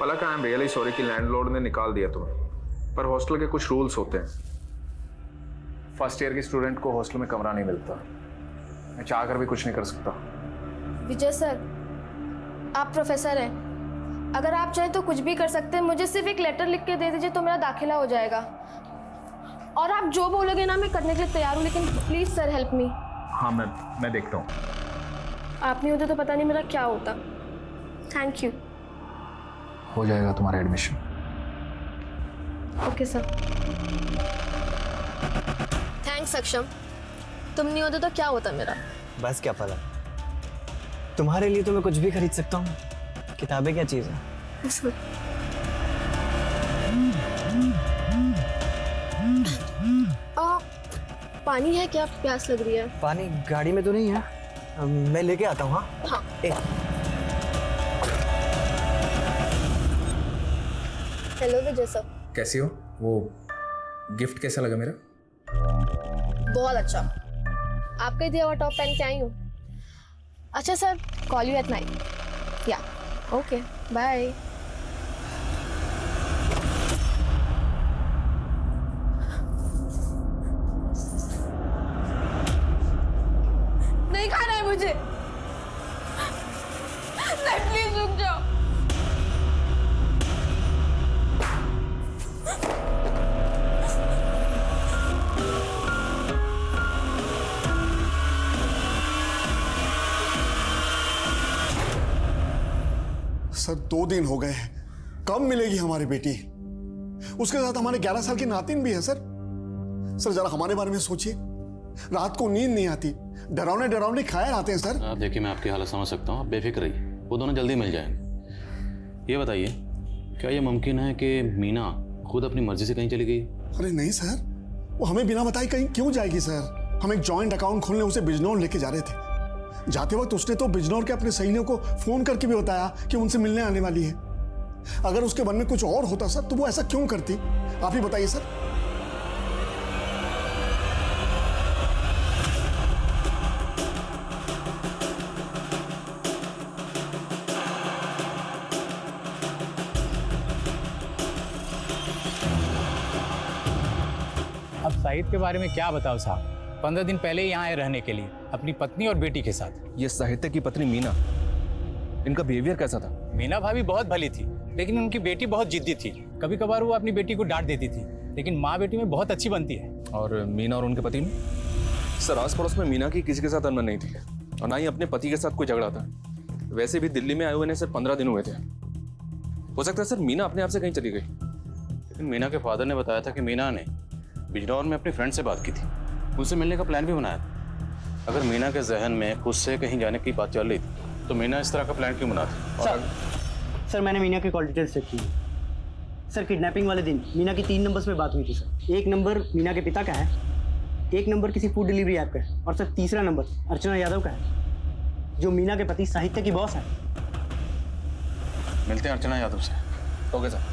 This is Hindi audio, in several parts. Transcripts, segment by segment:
Palak, I am really sorry कि लैंडलॉर्ड ने निकाल दिया तुम्हें, पर हॉस्टल के कुछ रूल्स होते हैं। फर्स्ट ईयर के स्टूडेंट को हॉस्टल में कमरा नहीं मिलता। मैं चाह कर भी कुछ नहीं कर सकता। विजय सर, आप प्रोफेसर हैं, अगर आप चाहें तो कुछ भी कर सकते हैं। मुझे सिर्फ एक लेटर लिख के दे दीजिए तो मेरा दाखिला हो जाएगा। और आप जो बोलोगे ना मैं करने के लिए तैयार हूँ, लेकिन प्लीज़ सर हेल्प मी। हाँ, मैं देखता हूँ। आप नहीं होते तो पता नहीं मेरा क्या होता। Thank you. हो जाएगा तुम्हारा एडमिशन। Okay sir. थैंक्स अक्षम, तुम नहीं होते तो क्या होता मेरा। बस क्या पता, तुम्हारे लिए तो मैं कुछ भी खरीद सकता हूँ। किताबें क्या चीज़ है। पानी है क्या? प्यास लग रही है। पानी गाड़ी में तो नहीं है, मैं लेके आता हूँ। हाँ, हेलो विजय सर। कैसी हो? वो गिफ्ट कैसा लगा मेरा? बहुत अच्छा, आपका ही दिया हुआ टॉप पहन के आई हूँ। अच्छा sir, call you at night. या ओके, बाय। नहीं खाना है मुझे। नहीं, प्लीज रुक जाओ। सर 2 दिन हो गए हैं, कब मिलेगी हमारी बेटी? उसके साथ हमारे 11 साल की नातिन भी है सर। सर जरा हमारे बारे में सोचिए, रात को नींद नहीं आती, डरावने डरावने ख्याल आते हैं सर। आप देखिए, मैं आपकी हालत समझ सकता हूँ, आप बेफिक्र रहिए, वो दोनों जल्दी मिल जाएंगे। ये बताइए, क्या ये मुमकिन है कि मीना खुद अपनी मर्जी से कहीं चली गई? अरे नहीं सर, वो हमें बिना बताए कहीं क्यों जाएगी सर? हम एक जॉइंट अकाउंट खोलने उसे बिजनौर लेके जा रहे थे। जाते वक्त उसने तो बिजनौर के अपने सहेलियों को फोन करके भी बताया कि उनसे मिलने आने वाली है। अगर उसके मन में कुछ और होता सर तो वो ऐसा क्यों करती? आप ही बताइए सर। अब साहिद के बारे में क्या बताओ साहब। 15 दिन पहले ही यहाँ आए रहने के लिए अपनी पत्नी और बेटी के साथ। ये साहित्य की पत्नी मीना, इनका बिहेवियर कैसा था? मीना भाभी बहुत भली थी, लेकिन उनकी बेटी बहुत जिद्दी थी। कभी कभार वो अपनी बेटी को डांट देती थी, लेकिन माँ बेटी में बहुत अच्छी बनती है। और मीना और उनके पति में? सर आस पड़ोस में मीना की किसी के साथ अनबन नहीं थी और ना ही अपने पति के साथ कोई झगड़ा था। वैसे भी दिल्ली में आए हुए सिर्फ 15 दिन हुए थे। हो सकता है सर मीना अपने आप से कहीं चली गई। लेकिन मीना के फादर ने बताया था कि मीना ने बिजनौर में अपनी फ्रेंड से बात की थी, उनसे मिलने का प्लान भी बनाया था। अगर मीना के जहन में खुद से कहीं जाने की बात चल रही थी तो मीना इस तरह का प्लान क्यों बनाती? सर मैंने मीना की कॉल डिटेल्स चेक की। सर किडनैपिंग वाले दिन मीना की 3 नंबर्स में बात हुई थी सर। एक नंबर मीना के पिता का है, एक नंबर किसी फूड डिलीवरी ऐप का है, और सर तीसरा नंबर अर्चना यादव का है, जो मीना के पति साहित्य की बॉस है। मिलते हैं अर्चना यादव से। Okay sir.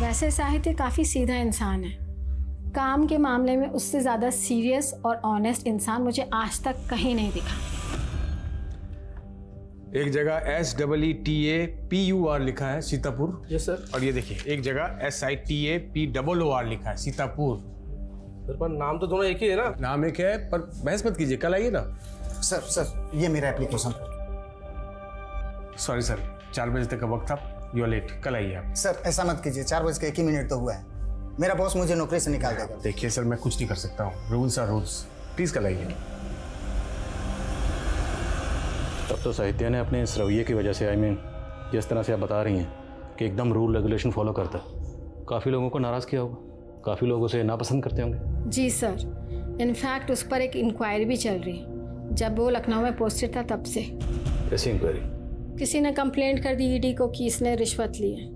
वैसे साहित्य काफ़ी सीधा इंसान है। काम के मामले में उससे ज़्यादा सीरियस और ऑनेस्ट इंसान मुझे आज तक कहीं नहीं दिखा। एक जगह SEETAPUR लिखा है सीतापुर। Yes sir. और ये देखिए एक जगह SITAPOOR लिखा है सीतापुर। सर पर नाम तो दोनों एक ही है ना? नाम एक है, पर बहस मत कीजिए, कल आइए ना। सर ये मेरा एप्लीकेशन। सॉरी सर, 4 बजे तक का वक्त था, यू आर लेट, कल आइए आप। सर ऐसा मत कीजिए, 4 बज के 1 ही मिनट तो हुआ है। मेरा बॉस मुझे नौकरी से निकाल देगा। देखिए सर, मैं कुछ नहीं कर सकता हूँ, रूल्स आर रूल्स। प्लीज़ कल आइए। तब तो साहित्य ने अपने इस रवैये की वजह से, जिस तरह से आप बता रही हैं कि एकदम रूल रेगुलेशन फॉलो करता, काफ़ी लोगों को नाराज़ किया होगा, काफ़ी लोग उसे नापसंद करते होंगे। जी सर, इनफैक्ट उस पर एक इंक्वायरी भी चल रही है। जब वो लखनऊ में पोस्टेड था तब से। कैसी इंक्वायरी? किसी ने कंप्लेंट कर दी ईडी को कि इसने रिश्वत ली है।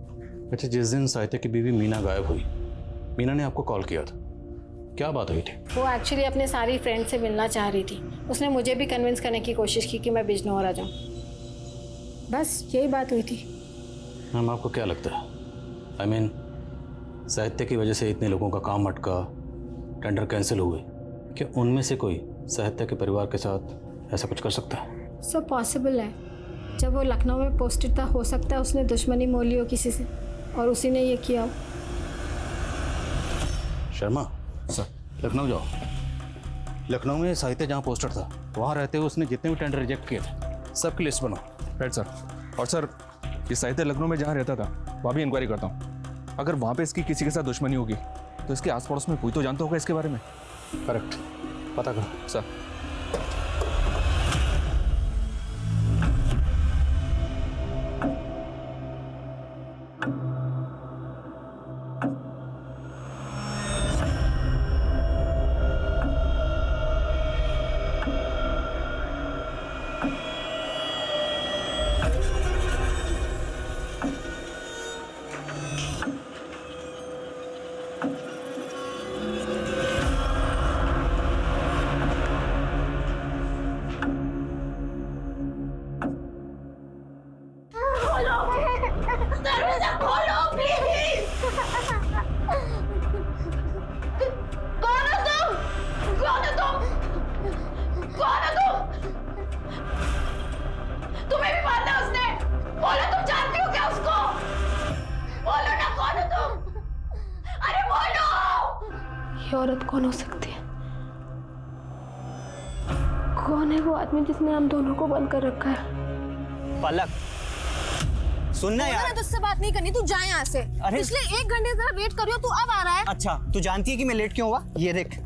अच्छा, जिस दिन साहित्य की बीवी मीना गायब हुई, मीना ने आपको कॉल किया था, क्या बात हुई थी? वो एक्चुअली अपने सारी फ्रेंड से मिलना चाह रही थी। उसने मुझे भी कन्विंस करने की कोशिश की कि मैं बिजनौर आ जाऊँ। बस यही बात हुई थी। मैम आपको क्या लगता है, साहित्य की वजह से इतने लोगों का काम अटका, टेंडर कैंसिल हुए, क्या उनमें से कोई साहित्य के परिवार के साथ ऐसा कुछ कर सकता है? सो पॉसिबल है। जब वो लखनऊ में पोस्टेड था, हो सकता है उसने दुश्मनी मोल ली हो किसी से और उसी ने ये किया हो। शर्मा सर, लखनऊ जाओ। लखनऊ में साहित्य जहाँ पोस्टर था वहाँ रहते हुए उसने जितने भी टेंडर रिजेक्ट किए थे सबकी लिस्ट बनाओ। Right sir. और सर, ये साहित्य लखनऊ में जहाँ रहता था वहाँ भी इंक्वायरी करता हूँ। अगर वहाँ पे इसकी किसी के साथ दुश्मनी होगी तो इसके आस पड़ोस में कोई तो जानता होगा इसके बारे में। करेक्ट, पता करो सर। तुम्हें भी मारना उसने। बोलो, तुम जानती हो क्या उसको? बोलो ना, कौन हो तुम? अरे बोलो। ये औरत कौन हो सकती है? कौन है वो आदमी जिसने हम दोनों को बंद कर रखा है? पलक, सुनना यार। तुझसे बात नहीं करनी, तू जा यहाँ से। अरे पिछले 1 घंटे से वेट कर रही हो, तू अब आ रहा है? अच्छा, तू जानती है कि मैं लेट क्यों हुआ? ये देख।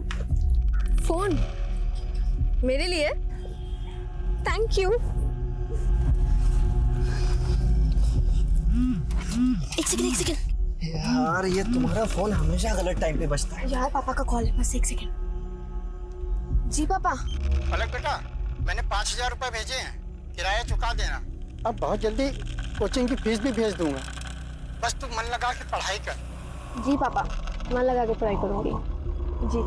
फोन मेरे लिए? Thank you. एक सेकंड। यार ये तुम्हारा फोन हमेशा गलत टाइम पे बजता है। यार पापा का कॉल है, बस 1 सेकंड। जी पापा। पलक बेटा, मैंने 5,000 रुपए भेजे हैं, किराया चुका देना। अब बहुत जल्दी कोचिंग की फीस भी भेज दूंगा, बस तू मन लगा के पढ़ाई कर। जी पापा, मन लगा के पढ़ाई करूंगी। जी।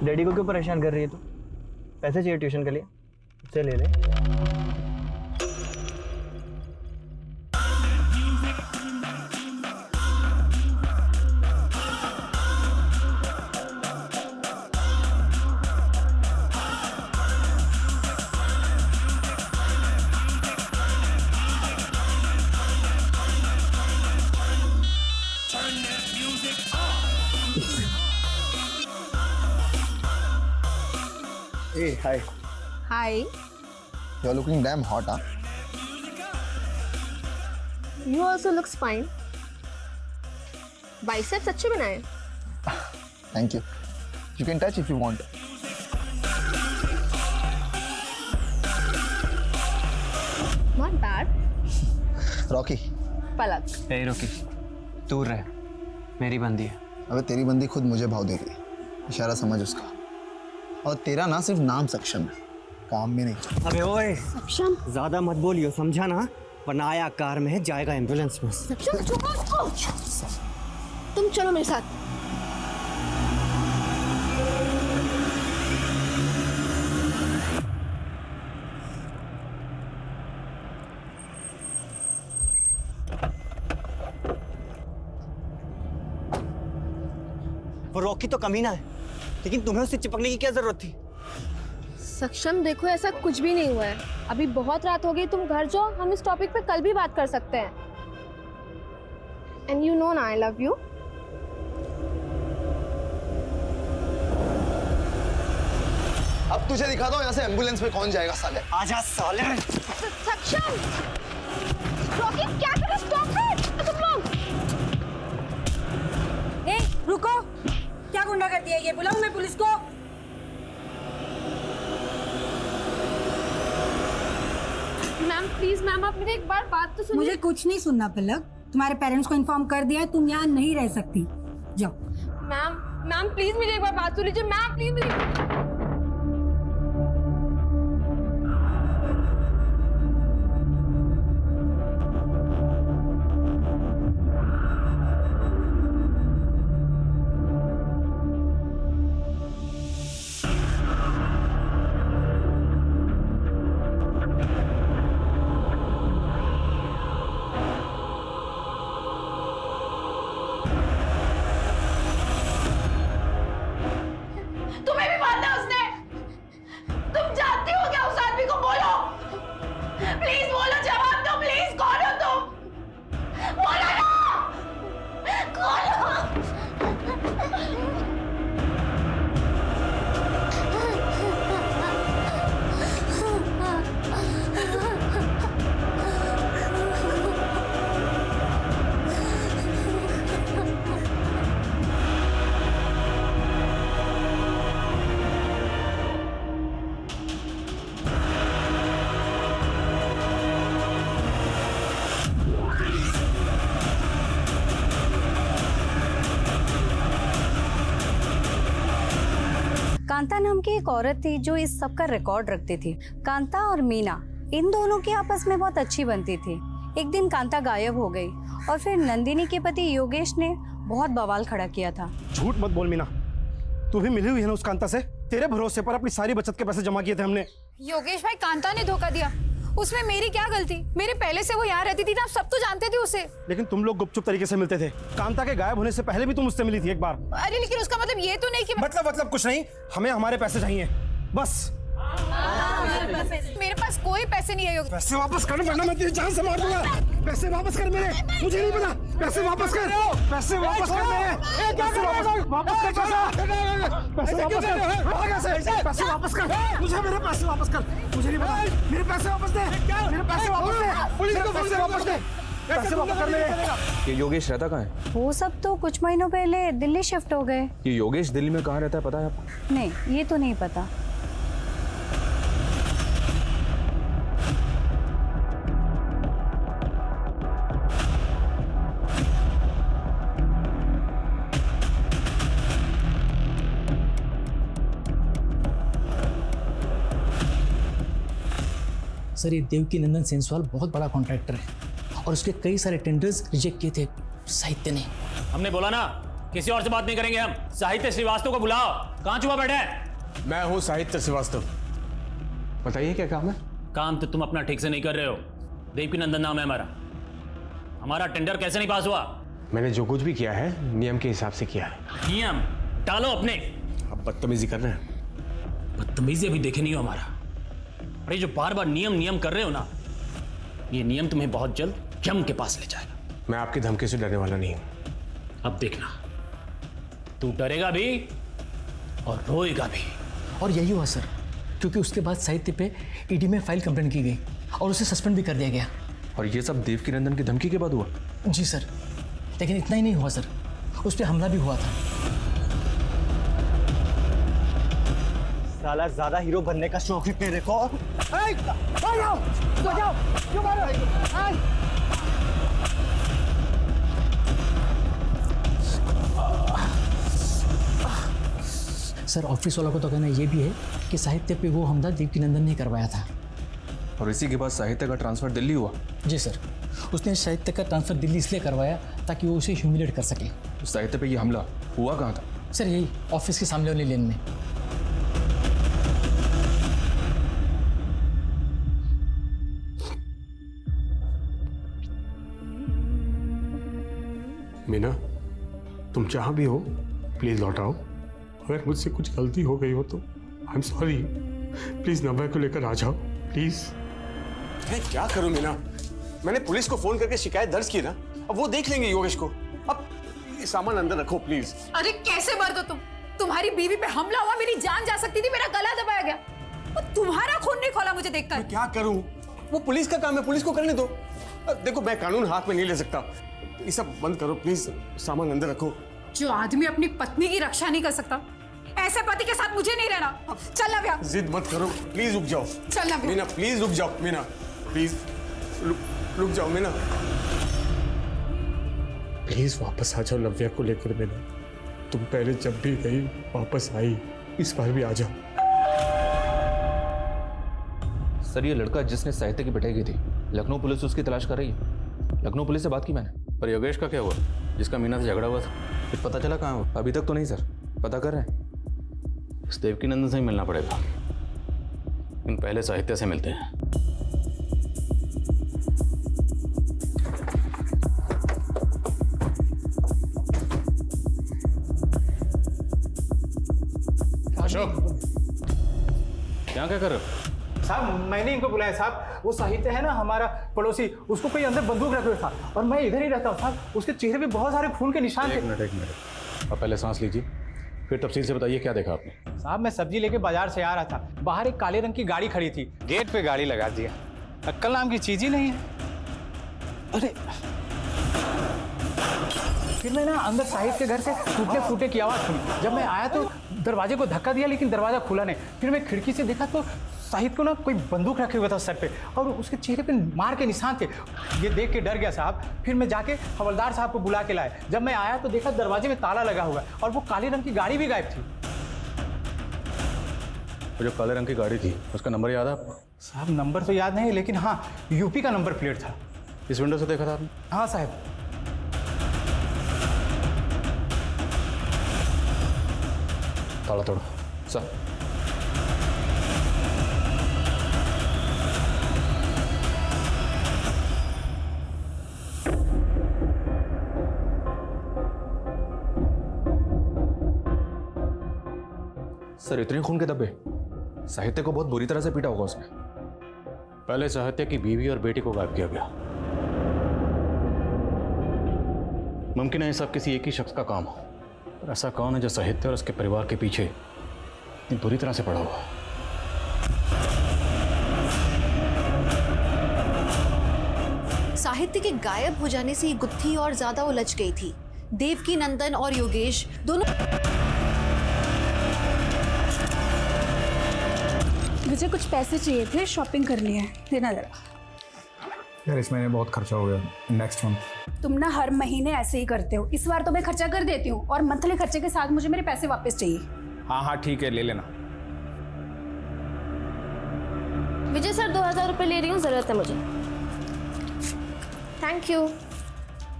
डैडी को क्यों परेशान कर रही है तू? पैसे चाहिए ट्यूशन के लिए, उससे ले ले। Hey, hi. Hi. You're looking damn hot, huh? You also looks fine. Biceps अच्छे बनाए। Thank you. You can touch if you want. Not bad. Rocky. पलक। ए रोकी, दूर रह, मेरी बंदी है। अबे तेरी बंदी खुद मुझे भाव दे रही है, इशारा समझ उसका। और तेरा ना सिर्फ नाम सक्षम है, काम में नहीं। अबे ओए, सक्षम। ज्यादा मत बोलियो, समझा ना? वरना आया कार में है, जाएगा एम्बुलेंस में। सक्षम, छुपो उसको। तुम चलो मेरे साथ। वो रॉकी तो कमीना है, लेकिन तुम्हें उससे चिपकने की क्या जरूरत थी? सक्षम देखो, ऐसा कुछ भी नहीं हुआ है। अभी बहुत रात हो गई, तुम घर जाओ, हम इस टॉपिक पे कल भी बात कर सकते हैं। एंड यू नो ना, आई लव यू। अब तुझे दिखा दो यहाँ से एम्बुलेंस में कौन जाएगा साले। आजा साले। सक्षम, रॉकी क्या कर रहे हो? स्टॉप इट तुम लोग। ए, रुको, क्या गुंडा कर दिया ये? बुलाऊं मैं पुलिस को? मैम प्लीज, मैम आप मेरी एक बार बात तो सुनिए। मुझे कुछ नहीं सुनना पलक, तुम्हारे पेरेंट्स को इन्फॉर्म कर दिया है, तुम यहाँ नहीं रह सकती, जाओ। मैम प्लीज मेरी एक बार बात सुन लीजिए। मैम प्लीज मेरी। तुम्हें भी मारना कांता नाम की एक औरत थी जो इस सब का रिकॉर्ड रखती थी। कांता और मीना, इन दोनों की आपस में बहुत अच्छी बनती थी। एक दिन कांता गायब हो गई और फिर नंदिनी के पति योगेश ने बहुत बवाल खड़ा किया था। झूठ मत बोल मीना, तू भी मिली हुई है ना उस कांता से? तेरे भरोसे पर अपनी सारी बचत के पैसे जमा किए थे हमने। योगेश भाई, कांता ने धोखा दिया, उसमें मेरी क्या गलती? मेरे पहले से वो यहाँ रहती थी ना, आप सब तो जानते थे उसे। लेकिन तुम लोग गुपचुप तरीके से मिलते थे। कांता के गायब होने से पहले भी तुम उससे मिली थी एक बार। अरे लेकिन उसका मतलब ये तो नहीं कि मतलब कुछ नहीं, हमें हमारे पैसे चाहिए बस। मेरे पास कोई पैसे नहीं है योगेश। पैसे वापस कर वरना मैं तेरी जान से मार दूंगा। पैसे वापस कर मेरे, मुझे नहीं पता। पैसे वापस कर, पैसे वापस कर मेरे, पैसे वापस कर, पैसे वापस कर, पैसे वापस कर, मुझे मेरे पैसे वापस कर, मुझे नहीं पता। मेरे पैसे वापस दे, मेरे पैसे वापस दे, मेरे पैसे वापस दे, पैसे वापस कर मेरे। ये योगेश रहता कहाँ है? वो सब तो कुछ महीनों पहले दिल्ली शिफ्ट हो गए। ये योगेश दिल्ली में कहाँ रहता है पता है आपको? नहीं, ये तो नहीं पता। सर, ये देवकी नंदन सेंसवाल बहुत बड़ा कॉन्ट्रैक्टर है और उसके कई सारे टेंडर्स रिजेक्ट किए थे साहित्य ने। हमने बोला ना किसी और से बात नहीं करेंगे हम। साहित्य श्रीवास्तव को बुलाओ। कहाँ छुपा बैठे हैं? मैं हूँ साहित्य श्रीवास्तव। बताइए क्या काम है? काम तो तुम अपना ठीक से नहीं कर रहे हो। देवकी नंदन नाम है हमारा। हमारा टेंडर कैसे नहीं पास हुआ? मैंने जो कुछ भी किया है नियम के हिसाब से किया है। नियम डालो अपने। आप बदतमीजी कर रहे हैं। बदतमीजी अभी देखे नहीं हो हमारा। अरे जो बार बार नियम नियम कर रहे हो ना, ये नियम तुम्हें बहुत जल्द यम के पास ले जाएगा। मैं आपकी धमकी से डरने वाला नहीं हूं। अब देखना, तू डरेगा भी और रोएगा भी। और यही हुआ सर, क्योंकि उसके बाद साहित्य पे ईडी में फाइल कंप्लेन की गई और उसे सस्पेंड भी कर दिया गया। और ये सब देवकी नंदन की धमकी के बाद हुआ? जी सर, लेकिन इतना ही नहीं हुआ सर, उस पर हमला भी हुआ था। साला ज्यादा हीरो बनने का शौक है तेरे को? सर, ऑफिस वालों को तो कहना ये भी है कि साहित्य पे वो हमला देवकी नंदन ने करवाया था। और इसी के बाद साहित्य का ट्रांसफर दिल्ली हुआ? जी सर, उसने साहित्य का ट्रांसफर दिल्ली इसलिए करवाया ताकि वो उसे ह्यूमिलेट कर सके। तो साहित्य पे ये हमला हुआ कहाँ था? सर, यही ऑफिस के सामने वाली लेन में। मीना, तुम जहाँ भी हो प्लीज लौट आओ। अगर मुझसे कुछ गलती हो गई हो तो आई एम सॉरी। प्लीज नव्या को लेकर आ जाओ प्लीज। मैं क्या करूं मीना? मैंने पुलिस को फोन करके शिकायत दर्ज की ना, अब वो देख लेंगे योगेश को। अब ये सामान अंदर रखो प्लीज। अरे कैसे मर्द हो तुम? तुम्हारी बीवी पे हमला हुआ, मेरी जान जा सकती थी, मेरा गला दबाया गया और तुम्हारा खून नहीं खोला मुझे देखकर। मैं क्या करूं? वो पुलिस का काम है, पुलिस को करने दो। देखो, मैं कानून हाथ में नहीं ले सकता। ये सब बंद करो प्लीज, सामान अंदर रखो। जो आदमी अपनी पत्नी की रक्षा नहीं कर सकता, ऐसे पति के साथ मुझे नहीं रहना। चल नव्या। जिद मत करो प्लीज, रुक जाओ। चल नव्या। मीना प्लीज रुक जाओ। मीना प्लीज रुक जाओ। मीना प्लीज वापस आ जाओ नव्या को लेकर। मीना, तुम पहले जब भी गई वापस आई, इस बार भी आ जाओ। सर, ये लड़का जिसने साहित्य की पिटाई की थी, लखनऊ पुलिस उसकी तलाश कर रही है। लखनऊ पुलिस से बात की मैंने। पर योगेश का क्या हुआ, जिसका मीना से झगड़ा हुआ था? कुछ पता चला कहाँ हो? अभी तक तो नहीं सर, पता कर रहे हैं। इस देवकी नंदन से ही मिलना पड़ेगा, लेकिन पहले साहित्य से मिलते हैं। अशोक, क्या कर रहे हो? साहब, मैंने इनको बुलाया साहब। वो साहित्य है ना हमारा पड़ोसी, उसको कोई अंदर बंदूक रखे हुए था और मैं इधर ही रहता हूँ साहब। उसके चेहरे पे बहुत सारे खून के निशान थे। एक मिनट। अब पहले सांस लीजिए, फिर तफसील से बताइए क्या देखा आपने। साहब, मैं सब्जी लेके बाजार से आ रहा था, बाहर एक काले रंग की गाड़ी खड़ी थी, गेट पे गाड़ी लगा दिया। अक्कल नाम की चीज ही नहीं है। अरे फिर मैं ना अंदर साहिब के घर से टूटने फूटे की आवाज़ सुनी। जब मैं आया तो दरवाजे को धक्का दिया, लेकिन दरवाज़ा खुला नहीं। फिर मैं खिड़की से देखा तो साहिब को ना कोई बंदूक रखे हुआ था सर पे और उसके चेहरे पे मार के निशान थे। ये देख के डर गया साहब। फिर मैं जाके हवलदार साहब को बुला के लाया। जब मैं आया तो देखा दरवाजे में ताला लगा हुआ और वो काले रंग की गाड़ी भी गायब थी। वो जो काले रंग की गाड़ी थी उसका नंबर याद है आपको? साहब नंबर तो याद नहीं, लेकिन हाँ यूपी का नंबर प्लेट था। इस विंडो से देखा था आपने? हाँ साहब। ताला तोड़ो। सर सर इतने खून के धब्बे? साहित्य को बहुत बुरी तरह से पीटा होगा उसने। पहले साहित्य की बीवी और बेटी को गायब किया गया। मुमकिन है ये सब किसी एक ही शख्स का काम हो, पर ऐसा कौन है जो साहित्य और उसके परिवार के पीछे इतनी बुरी तरह से पड़ा हुआ है? साहित्य के गायब हो जाने से ये गुत्थी और ज्यादा उलझ गई थी। देवकी नंदन और योगेश दोनों। मुझे कुछ पैसे चाहिए थे, शॉपिंग करनी है, देना जरा। यार इस महीने बहुत खर्चा हो गया, नेक्स्ट मंथ। तुम ना हर महीने ऐसे ही करते हो, इस बार तो मैं खर्चा कर देती हूँ और मंथली खर्चे के साथ मुझे मेरे पैसे वापस चाहिए। हाँ हाँ ठीक है, ले लेना। विजय सर 2000 रुपये ले रही हूँ, ज़रूरत है मुझे। Thank you.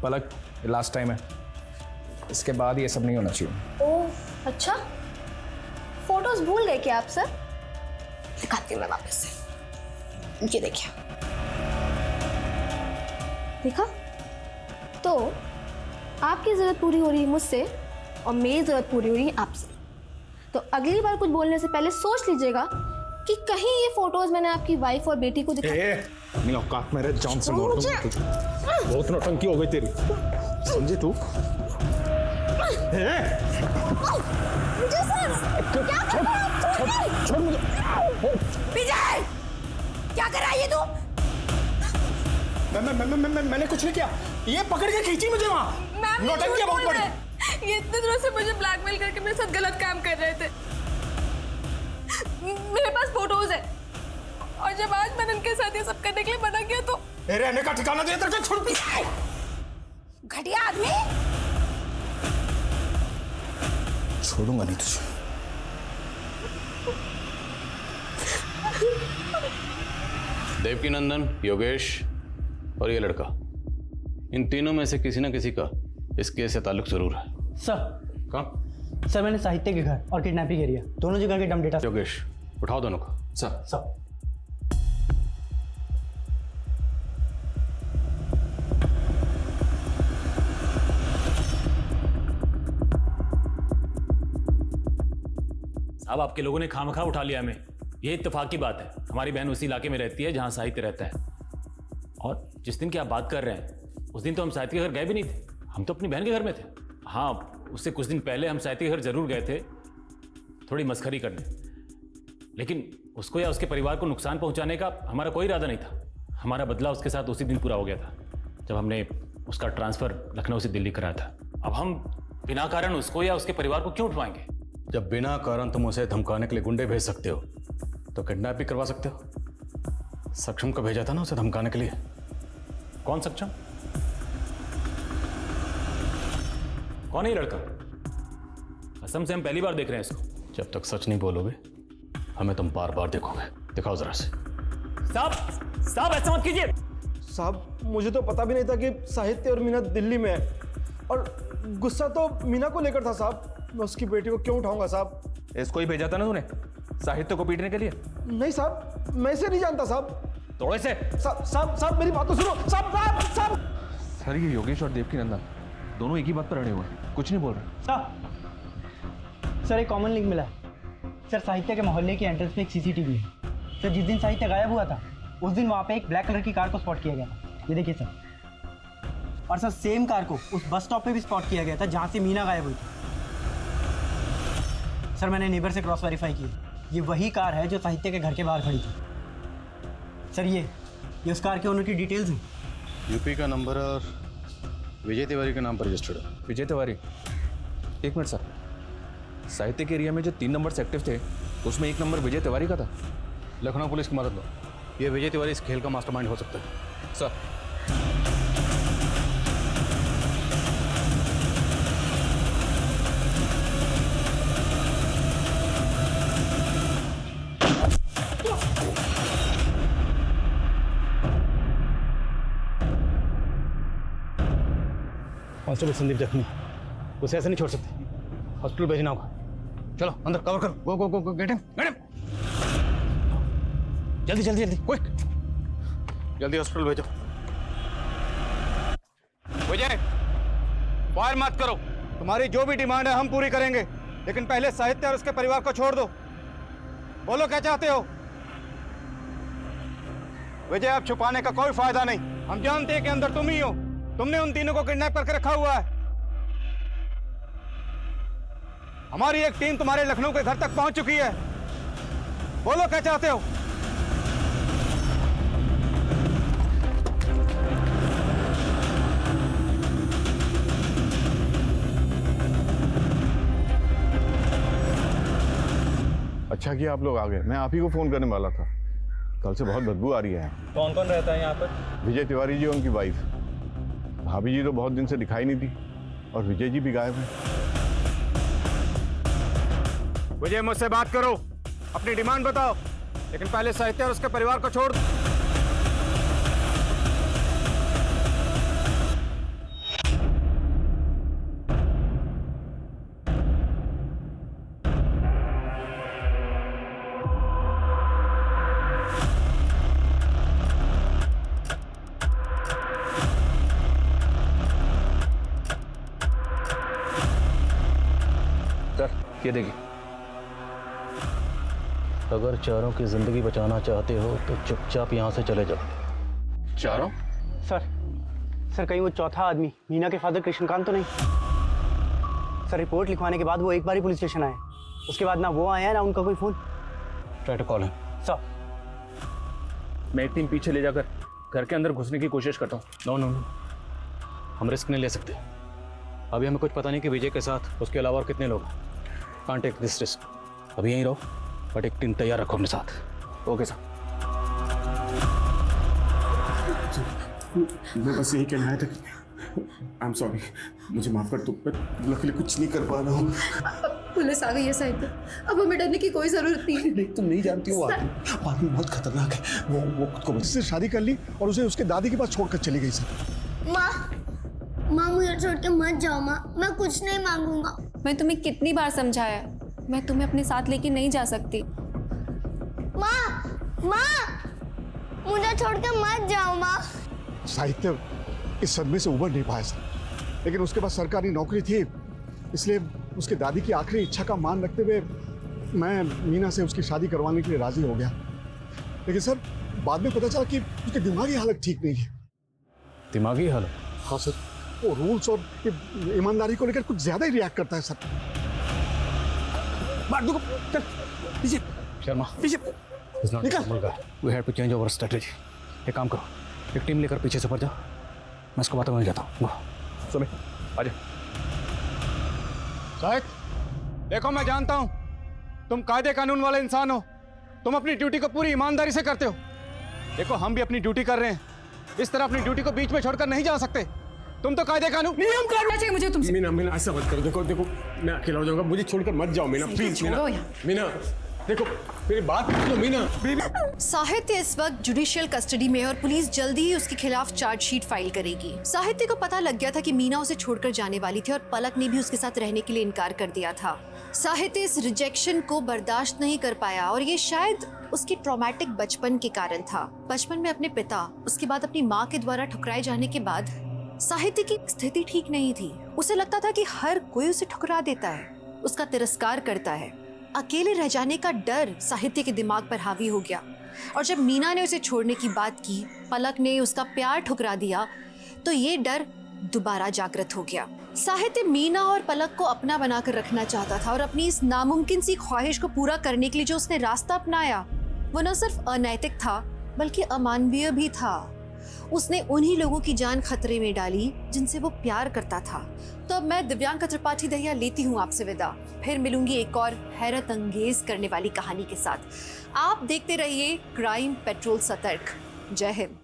Palak last time है, इसके बाद ये सब नहीं होना चाहिए। ओह अच्छा, फोटोज भूल गए क्या आप सर? दिखाती हूँ मैं वापस से, ये देखिए। देखा? तो आपकी ज़रूरत पूरी हो रही है मुझसे और मेरी ज़रूरत पूरी हो रही है आपसे। तो अगली बार कुछ बोलने से पहले सोच लीजिएगा कि कहीं ये फोटोज मैंने आपकी वाइफ और बेटी को दिखा। नहीं औकात मेरे जान से मार दूंगा तुझे। बहुत नौटंकी हो गई तेरी, समझे तू? विजय सर, छोड़ मुझे। विजय, क्या कर रहा है ये तू? मैंने कुछ नहीं किया, ये पकड़ के खींची मुझे वहाँ। नौटंकी बहुत बड़ी। ये इतने दिनों से मुझे ब्लैकमेल करके मेरे साथ गलत काम कर रहे थे। मेरे पास फोटोज है और जब आज मैंने उनके साथ ये सब करने के लिए मना किया तो रहने का ठिकाना दे, तेरे को छोड़। घटिया आदमी। छोड़ूंगा नहीं तुझे। देवकी नंदन, योगेश और ये लड़का, इन तीनों में से किसी ना किसी का इस केस से ताल्लुक जरूर है। सर कहाँ? सर मैंने साहित्य के घर और किडनैपिंग एरिया दोनों जगह के डम डेटा। योगेश उठाओ दोनों को। सर साहब आपके लोगों ने खामखा उठा लिया हमें, ये इत्तेफाक की बात है। हमारी बहन उसी इलाके में रहती है जहाँ साहित्य रहता है, और जिस दिन की आप बात कर रहे हैं उस दिन तो हम साहित्य के घर गए भी नहीं थे, हम तो अपनी बहन के घर में थे। हाँ उससे कुछ दिन पहले हम साहित्य के घर जरूर गए थे थोड़ी मस्खरी करने, लेकिन उसको या उसके परिवार को नुकसान पहुंचाने का हमारा कोई इरादा नहीं था। हमारा बदला उसके साथ उसी दिन पूरा हो गया था जब हमने उसका ट्रांसफ़र लखनऊ से दिल्ली कराया था। अब हम बिना कारण उसको या उसके परिवार को क्यों उठवाएंगे? जब बिना कारण तुम उसे धमकाने के लिए गुंडे भेज सकते हो तो किडनैप भी करवा सकते हो। सक्षम को भेजा था ना उसे धमकाने के लिए। कौन सक्षम? कौन है ये लड़का? कसम से हम पहली बार देख रहे हैं इसको। जब तक सच नहीं बोलोगे हमें तुम बार बार देखोगे। दिखाओ जरा से। साहब ऐसा मत कीजिए। साहब मुझे तो पता भी नहीं था कि साहित्य और मीना दिल्ली में है, और गुस्सा तो मीना को लेकर था साहब। मैं उसकी बेटी को क्यों उठाऊंगा साहब? इसको ही भेजा था ना तूने साहित्य को पीटने के लिए? नहीं साहब, मैं इसे नहीं जानता साहब। तोड़ो इसे। साहब मेरी बात तो सुनो। साहब सर ये योगेश और देवकी नंदन दोनों एक ही बात पर अड़े हुए हैं, कुछ नहीं बोल रहे। सर एक कॉमन लिंक मिला है सर। साहित्य के मोहल्ले की एंट्रेंस पे एक सीसीटीवी है सर। जिस दिन साहित्य गायब हुआ था उस दिन वहाँ पे एक ब्लैक कलर की कार को स्पॉट किया गया था। ये देखिए सर। और सर सेम कार को उस बस स्टॉप पे भी स्पॉट किया गया था जहाँ से मीना गायब हुई थी। सर मैंने नेबर से क्रॉस वेरीफाई किया, ये वही कार है जो साहित्य के घर के बाहर खड़ी थी। सर ये उस कार के ओनर की डिटेल्स हैं। यूपी का नंबर और विजय तिवारी के नाम पर रजिस्टर्ड है। विजय तिवारी? एक मिनट सर, साहित्य के एरिया में जो 3 नंबर एक्टिव थे उसमें 1 नंबर विजय तिवारी का था। लखनऊ पुलिस की मदद लो, ये विजय तिवारी इस खेल का मास्टरमाइंड हो सकता है। सर कांस्टेबल संदीप जख्मी, उसे ऐसे नहीं छोड़ सकते, हॉस्पिटल भेजना होगा। चलो अंदर कवर करो, गो गो गो गो, गेट हिम, जल्दी जल्दी जल्दी, क्विक, जल्दी हॉस्पिटल भेजो। विजय, फायर मत करो। तुम्हारी जो भी डिमांड है हम पूरी करेंगे, लेकिन पहले साहित्य और उसके परिवार को छोड़ दो। बोलो क्या चाहते हो? विजय, अब छुपाने का कोई फायदा नहीं, हम जानते हैं कि अंदर तुम ही हो। तुमने उन तीनों को किडनैप करके रखा हुआ है। हमारी एक टीम तुम्हारे लखनऊ के घर तक पहुंच चुकी है। बोलो क्या चाहते हो? अच्छा किया आप लोग आ गए, मैं आप ही को फोन करने वाला था। कल से बहुत बदबू आ रही है। कौन कौन रहता है यहाँ पर? विजय तिवारी जी और उनकी वाइफ। भाभी जी तो बहुत दिन से दिखाई नहीं थी और विजय जी भी गायब हैं। विजय, मुझसे बात करो, अपनी डिमांड बताओ, लेकिन पहले साहित्य और उसके परिवार को छोड़ दो। ये देखिए, अगर चारों की जिंदगी बचाना चाहते हो तो चुपचाप यहाँ से चले जाओ। चारों? सर कहीं वो चौथा आदमी मीना के फादर कृष्णकांत तो नहीं? सर रिपोर्ट लिखवाने के बाद वो एक बार ही पुलिस स्टेशन आए, उसके बाद ना वो आया ना उनका कोई phone. Try to call him. Sir मैं एक टीम पीछे ले जाकर घर के अंदर घुसने की कोशिश करता हूँ। नो नो नो, हम रिस्क नहीं ले सकते। अभी हमें कुछ पता नहीं कि विजय के साथ उसके अलावा और कितने लोग हैं। Can't take this risk. अभी यहीं रहो, बट एक टीम तैयार रखो अपने साथ। Okay sir. मैं बस यही कहना था कि आई एम सॉरी, मुझे माफ कर दो, मैं लकीली कुछ नहीं कर पा रहा हूँ। पुलिस आ गई है साहित्य, अब हमें डरने की कोई जरूरत नहीं है। नहीं, तुम नहीं जानती हो, आदमी बहुत खतरनाक है। वो खुद को बच्चे से शादी कर ली और उसे उसके दादी के पास छोड़कर चली गई। सर माँ मुझे छोड़ के मत जाओ माँ, मैं कुछ नहीं मांगूंगा। मैं तुम्हें कितनी बार समझाया, मैं तुम्हें अपने साथ लेके नहीं जा सकती। माँ मुझे छोड़ के मत जाओ माँ। साहित्य इस सदमे से उबर नहीं पाया सर, लेकिन उसके पास सरकारी नौकरी थी, इसलिए उसके दादी की आखिरी इच्छा का मान रखते हुए मैं मीना से उसकी शादी करवाने के लिए राजी हो गया। लेकिन सर बाद में पता चला कि उसकी दिमागी हालत ठीक नहीं है। दिमागी हालत? हाँ सर, वो रूल्स और ईमानदारी को लेकर कुछ ज्यादा ही रिएक्ट करता है सर। मार दो, चल पीछे। शर्मा, पीछे निकल। We have to change our strategy. एक काम करो, एक टीम लेकर पीछे से ऊपर जाओ, मैं इसको बातों में जाता हूँ। सुमे, आजा। शायद देखो, मैं जानता हूं तुम कायदे कानून वाले इंसान हो, तुम अपनी ड्यूटी को पूरी ईमानदारी से करते हो। देखो हम भी अपनी ड्यूटी कर रहे हैं, इस तरह अपनी ड्यूटी को बीच में छोड़कर नहीं जा सकते। तुम तो कायदे कानून नियम करना चाहिए मुझे तुमसे। मीना ऐसा मत करो। देखो मैं अकेला हो जाऊंगा, मुझे छोड़कर मत जाओ मीना, प्लीज। मीना देखो मेरी बात सुनो मीना। साहित्य इस वक्त जुडिशियल कस्टडी में है और पुलिस जल्दी ही उसके खिलाफ चार्जशीट फाइल करेगी। साहित्य को पता लग गया था कि मीना उसे छोड़कर जाने वाली थी और पलक ने भी उसके साथ रहने के लिए इनकार कर दिया था। साहित्य इस रिजेक्शन को बर्दाश्त नहीं कर पाया और ये शायद उसकी ट्रॉमेटिक बचपन के कारण था। बचपन में अपने पिता, उसके बाद अपनी माँ के द्वारा ठुकराए जाने के बाद साहित्य की स्थिति ठीक नहीं थी। उसे लगता था कि हर कोई उसे ठुकरा देता है, उसका तिरस्कार करता है। अकेले रह जाने का डर साहित्य के दिमाग पर हावी हो गया और जब मीना ने उसे छोड़ने की बात की, पलक ने उसका प्यार ठुकरा दिया, तो ये डर दोबारा जागृत हो गया। साहित्य मीना और पलक को अपना बनाकर रखना चाहता था और अपनी इस नामुमकिन सी ख्वाहिश को पूरा करने के लिए जो उसने रास्ता अपनाया वो न सिर्फ अनैतिक था बल्कि अमानवीय भी था। उसने उन्हीं लोगों की जान खतरे में डाली जिनसे वो प्यार करता था। तो अब मैं दिव्यांका त्रिपाठी दहिया लेती हूँ आपसे विदा। फिर मिलूंगी एक और हैरत अंगेज करने वाली कहानी के साथ। आप देखते रहिए क्राइम पेट्रोल सतर्क। जय हिंद।